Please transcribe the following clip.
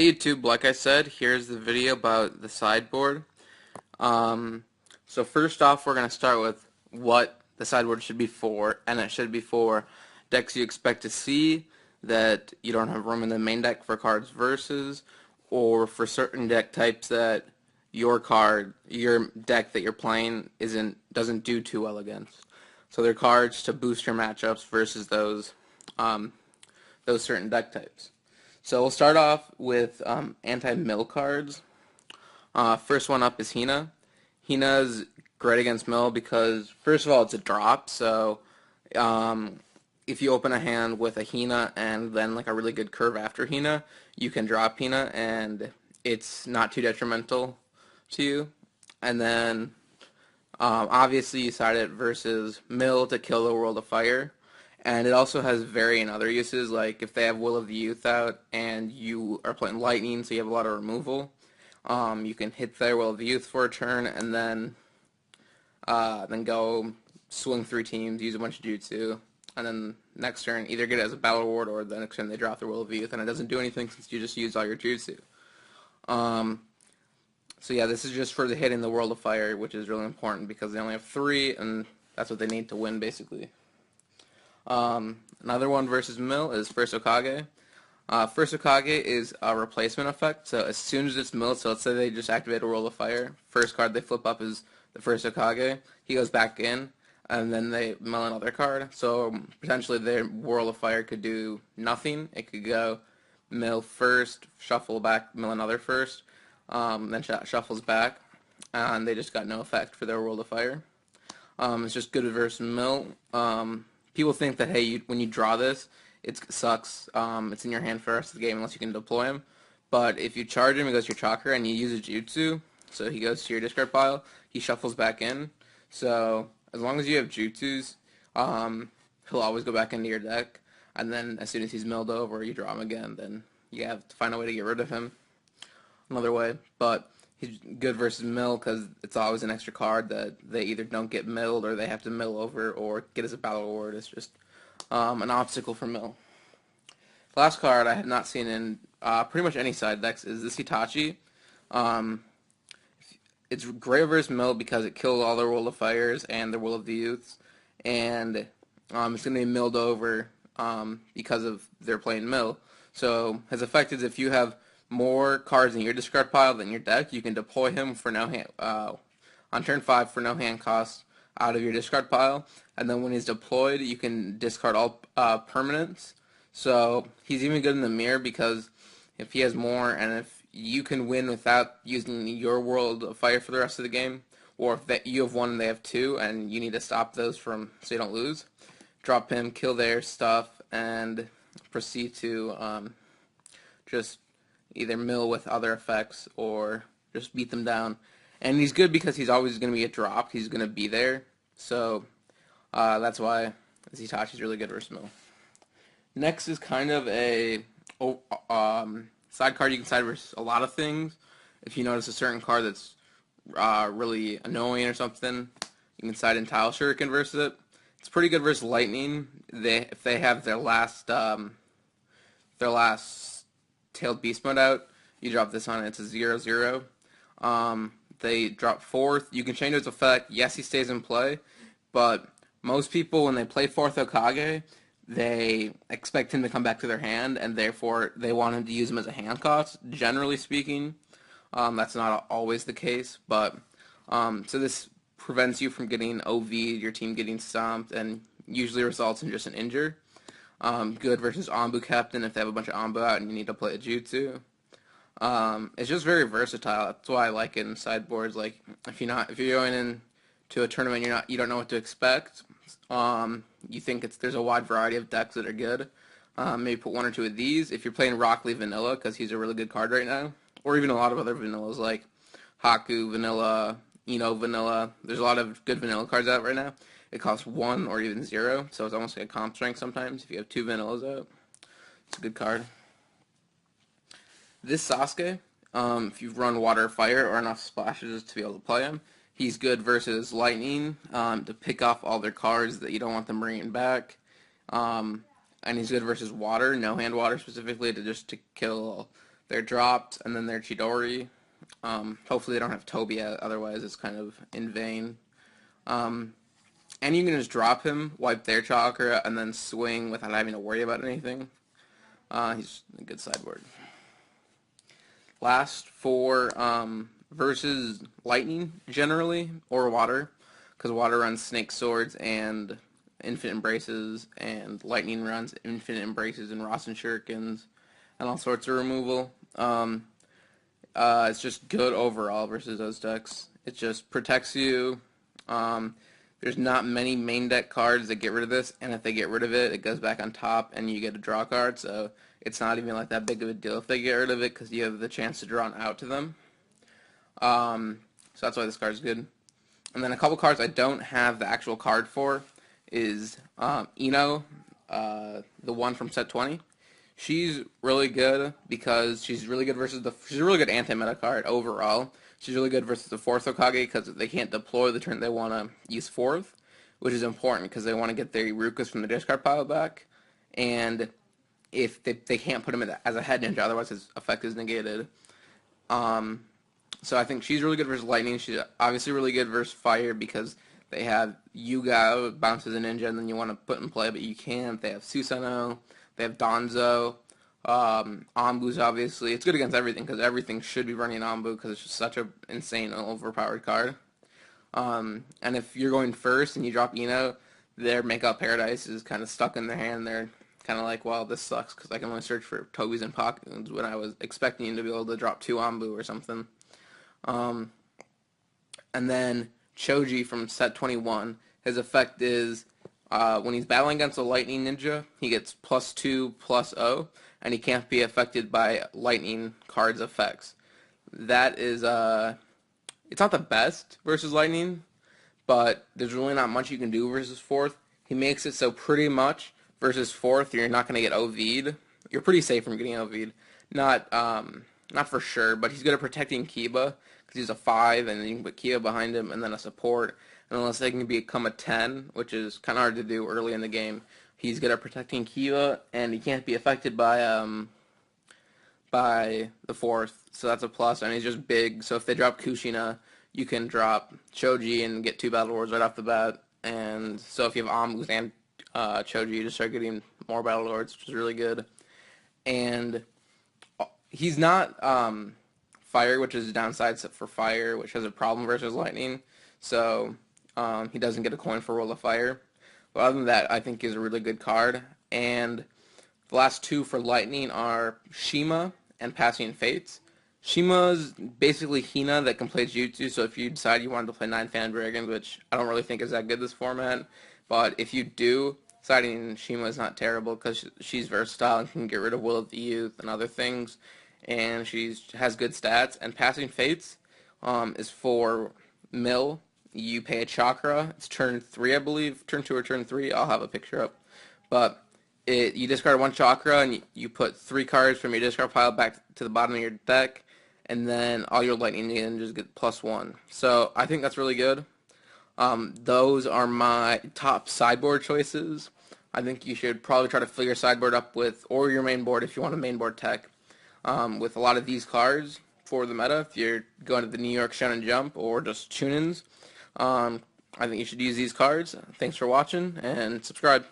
Hey YouTube, like I said, here's the video about the sideboard. Um, so first off, we're going to start with what the sideboard should be for, and it should be for decks you expect to see that you don't have room in the main deck for cards versus, or for certain deck types that your deck that you're playing doesn't do too well against. So they're cards to boost your matchups versus those certain deck types. So we'll start off with anti-mill cards. First one up is Hina. Hina's great against mill because, first of all, it's a drop. So um, if you open a hand with a Hina and then like a really good curve after Hina, you can drop Hina and it's not too detrimental to you. And then obviously you side it versus mill to kill the World of Fire. And it also has varying other uses, like if they have Will of the Youth out and you are playing Lightning, so you have a lot of removal, you can hit their Will of the Youth for a turn, and then go swing 3 teams, use a bunch of Jutsu, and then next turn either get it as a Battle Ward or the next turn they drop their Will of the Youth, and it doesn't do anything since you just used all your Jutsu. So yeah, this is just for the hitting the World of Fire, which is really important because they only have 3, and that's what they need to win, basically. Another one versus mill is First Okage. First Okage is a replacement effect, so as soon as it's milled, so let's say they just activate a Roll of Fire, first card they flip up is the First Okage, he goes back in, and then they mill another card, so potentially their Whirl of Fire could do nothing. It could go mill first, shuffle back, mill another first, then shuffles back, and they just got no effect for their Whirl of Fire. It's just good versus mill. People think that, hey, when you draw this, it sucks. It's in your hand for the rest of the game unless you can deploy him. But if you charge him, he goes to your chakra, and you use a jutsu, so he goes to your discard pile, he shuffles back in. So as long as you have jutsus, he'll always go back into your deck. And then as soon as he's milled over, you draw him again, then you have to find a way to get rid of him another way. But he's good versus mill because it's always an extra card that they either don't get milled or they have to mill over or get as a battle award. It's just an obstacle for mill. The last card I have not seen in pretty much any side decks is this Hitachi. Um, it's great versus mill because it kills all the World of Fires and the Will of the Youths, and it's going to be milled over because of their playing mill. So his effect is if you have more cards in your discard pile than your deck, you can deploy him for no hand on turn 5 for no hand cost out of your discard pile, and then when he's deployed, you can discard all permanents. So he's even good in the mirror because if he has more, and if you can win without using your World of Fire for the rest of the game, or if you have 1 and they have 2, and you need to stop those so you don't lose, drop him, kill their stuff, and proceed to just either mill with other effects or just beat them down. And he's good because he's always going to be a drop. He's going to be there. So that's why Hitachi's really good versus mill. Next is kind of a side card you can side versus a lot of things. If you notice a certain card that's really annoying or something, you can side in Tile Shuriken versus it. It's pretty good versus Lightning. If they have their last Tailed Beast Mode out, you drop this on it, it's a 0/0. They drop 4th, you can change its effect, yes he stays in play, but most people when they play 4th Okage, they expect him to come back to their hand, and therefore they want him to use him as a hand cost, generally speaking. That's not always the case, but so this prevents you from getting OV'd, your team getting stomped, and usually results in just an injure. Good versus Anbu Captain if they have a bunch of Anbu out and you need to play a Jutsu. It's just very versatile. That's why I like it in sideboards. Like if you're going into a tournament, you don't know what to expect. You think there's a wide variety of decks that are good. Maybe put 1 or 2 of these. If you're playing Rock Lee Vanilla because he's a really good card right now, or even a lot of other vanillas like Haku Vanilla, Ino Vanilla. There's a lot of good vanilla cards out right now. It costs 1 or even 0, so it's almost like a comp strength sometimes if you have 2 vanillas out. It's a good card. This Sasuke, if you've run Water or Fire or enough splashes to be able to play him, he's good versus Lightning to pick off all their cards that you don't want them bringing back. And he's good versus Water, no hand Water specifically, to kill They're dropped, and then they're Chidori. Hopefully they don't have Toby out, otherwise it's kind of in vain. Um, and you can just drop him, wipe their chakra, and then swing without having to worry about anything. He's a good sideboard. Last for versus lightning generally, or water, because water runs snake swords and infinite embraces, and lightning runs infinite embraces and Ross and shurikens and all sorts of removal. It's just good overall versus those decks. It just protects you. There's not many main deck cards that get rid of this, and if they get rid of it, it goes back on top, and you get a draw card, so it's not even like that big of a deal if they get rid of it, because you have the chance to draw an out to them. So that's why this card is good. And then a couple cards I don't have the actual card for is Ino, the one from set 20. She's really good because she's really good versus she's a really good anti-meta card overall. She's really good versus the 4th Hokage because they can't deploy the turn they want to use 4th, which is important because they want to get their Irukas from the discard pile back. And if they can't put him as a head ninja, otherwise his effect is negated. So I think she's really good versus lightning. She's obviously really good versus fire because they have Yuga, bounces a ninja, and then you want to put in play, but you can't. They have Susanoo. They have Danzo. Ambu's obviously. It's good against everything because everything should be running Ambu because it's just such an insane, overpowered card. And if you're going first and you drop Ino, their Make-Up Paradise is kind of stuck in their hand. They're kind of like, well, this sucks because I can only search for Toby's and Pockets when I was expecting to be able to drop 2 Ambu or something. And then Choji from set 21, his effect is when he's battling against a lightning ninja, he gets +2/+0, and he can't be affected by lightning cards' effects. That is, it's not the best versus lightning, but there's really not much you can do versus 4th. He makes it so pretty much versus 4th, you're not going to get OV'd. You're pretty safe from getting OV'd. Not for sure, but he's good at protecting Kiba, because he's a 5, and then you can put Kiba behind him, and then a support. And unless they can become a 10, which is kind of hard to do early in the game, he's good at protecting Kiba, and he can't be affected by the 4th, so that's a plus. And he's just big, so if they drop Kushina, you can drop Choji and get 2 Battle Lords right off the bat. And so if you have Ambu and Choji, you just start getting more Battle Lords, which is really good. And he's not fire, which is a downside for fire, which has a problem versus lightning. So he doesn't get a coin for Roll of Fire. But other than that, I think he's a really good card. And the last 2 for lightning are Shima and Passing Fates. Shima's basically Hina that can play Jutsu, so if you decide you wanted to play 9 Fan Dragons, which I don't really think is that good this format, but if you do, siding Shima is not terrible because she's versatile and can get rid of Will of the Youth and other things, and she has good stats. And Passing Fates is for mill. You pay a chakra. It's turn 3, I believe. Turn 2 or turn 3. I'll have a picture up. But you discard 1 chakra, and you put 3 cards from your discard pile back to the bottom of your deck, and then all your lightning ninjas get +1. So I think that's really good. Those are my top sideboard choices. I think you should probably try to fill your sideboard up with, or your main board if you want a main board tech, with a lot of these cards for the meta. If you're going to the New York Shonen Jump or just Chunins, I think you should use these cards. Thanks for watching, and subscribe.